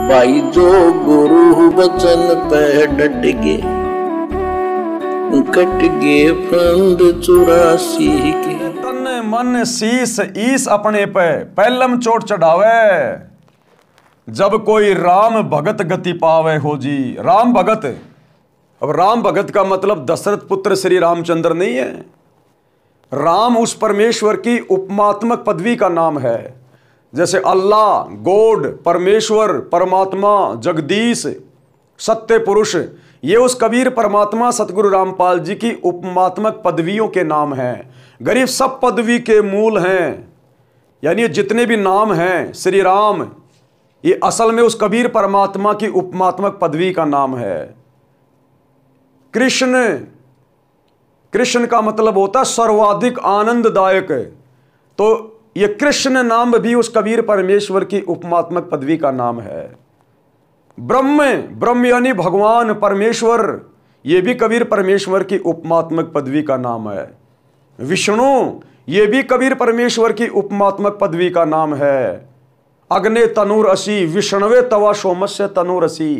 भाई जो गुरु बचन पे डट गे, कट गे फंद 84 के। तन मन शीस ईस अपने पे पहलम चोट चढ़ावे, जब कोई राम भगत गति पावे हो जी। राम भगत, अब राम भगत का मतलब दशरथ पुत्र श्री रामचंद्र नहीं है। राम उस परमेश्वर की उपमात्मक पदवी का नाम है। जैसे अल्लाह, गॉड, परमेश्वर, परमात्मा, जगदीश, सत्य पुरुष, ये उस कबीर परमात्मा सतगुरु रामपाल जी की उपमात्मक पदवियों के नाम हैं। गरीब सब पदवी के मूल हैं, यानी जितने भी नाम हैं श्री राम, ये असल में उस कबीर परमात्मा की उपमात्मक पदवी का नाम है। कृष्ण, कृष्ण का मतलब होता है सर्वाधिक आनंददायक, तो ये कृष्ण नाम भी उस कबीर परमेश्वर की उपमात्मक पदवी का नाम है। ब्रह्म, ब्रह्म यानी भगवान परमेश्वर, ये भी कबीर परमेश्वर की उपमात्मक पदवी का नाम है। विष्णु, ये भी कबीर परमेश्वर की उपमात्मक पदवी का नाम है। अग्ने तनूर असी विष्णवे तवा सोमस्य तनूर असी,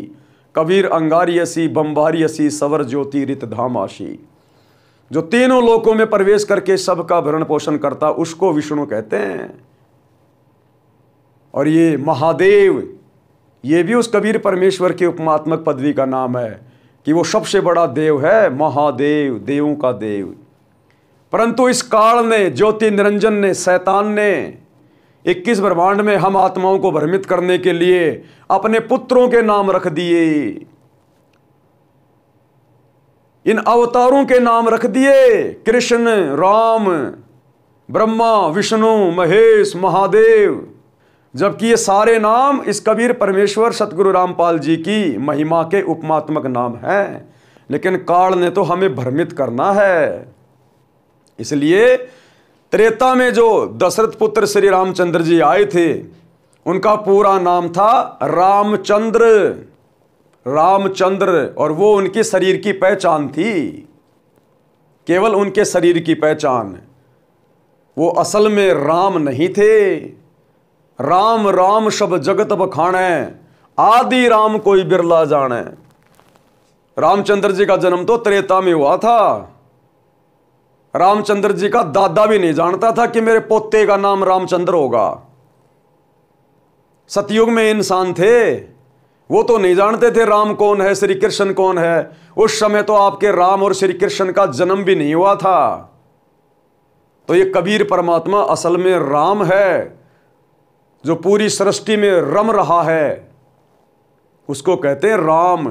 कबीर अंगारी असी बंबारी असी सवर ज्योति रित धाम आशी। जो तीनों लोकों में प्रवेश करके सबका भरण पोषण करता, उसको विष्णु कहते हैं। और ये महादेव, ये भी उस कबीर परमेश्वर की उपमात्मक पदवी का नाम है कि वो सबसे बड़ा देव है, महादेव, देवों का देव। परंतु इस काल ने, ज्योति निरंजन ने, शैतान ने 21 ब्रह्मांड में हम आत्माओं को भ्रमित करने के लिए अपने पुत्रों के नाम रख दिए, इन अवतारों के नाम रख दिए, कृष्ण, राम, ब्रह्मा, विष्णु, महेश, महादेव, जबकि ये सारे नाम इस कबीर परमेश्वर सतगुरु रामपाल जी की महिमा के उपमात्मक नाम हैं। लेकिन काल ने तो हमें भ्रमित करना है। इसलिए त्रेता में जो दशरथ पुत्र श्री रामचंद्र जी आए थे, उनका पूरा नाम था रामचंद्र, रामचंद्र, और वो उनके शरीर की पहचान थी, केवल उनके शरीर की पहचान। वो असल में राम नहीं थे। राम राम सब जगत बखाने, आदि राम कोई बिरला जाने। रामचंद्र जी का जन्म तो त्रेता में हुआ था। रामचंद्र जी का दादा भी नहीं जानता था कि मेरे पोते का नाम रामचंद्र होगा। सतयुग में इंसान थे, वो तो नहीं जानते थे राम कौन है, श्री कृष्ण कौन है। उस समय तो आपके राम और श्री कृष्ण का जन्म भी नहीं हुआ था। तो ये कबीर परमात्मा असल में राम है, जो पूरी सृष्टि में रम रहा है, उसको कहते हैं राम।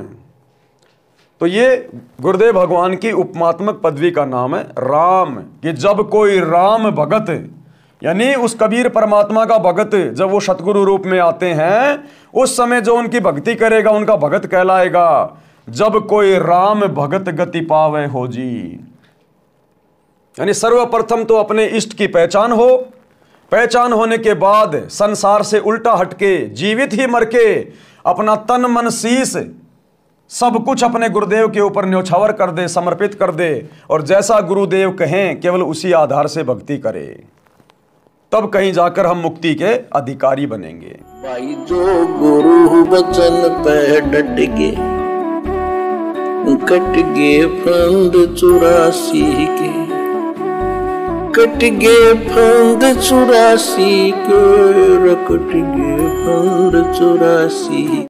तो ये गुरुदेव भगवान की उपमात्मक पदवी का नाम है राम। कि जब कोई राम भगत, यानी उस कबीर परमात्मा का भगत, जब वो सतगुरु रूप में आते हैं, उस समय जो उनकी भक्ति करेगा उनका भगत कहलाएगा। जब कोई राम भगत गति पावे हो जी, यानी सर्वप्रथम तो अपने इष्ट की पहचान हो, पहचान होने के बाद संसार से उल्टा हटके, जीवित ही मर के अपना तन मन शीस सब कुछ अपने गुरुदेव के ऊपर न्योछावर कर दे, समर्पित कर दे, और जैसा गुरुदेव कहें केवल उसी आधार से भक्ति करे, तब कहीं जाकर हम मुक्ति के अधिकारी बनेंगे। भाई जो गुरु बचन पे डट गे, कट गे फंद 84 के, कट गे फंद 84 के, कट गे फंद 84।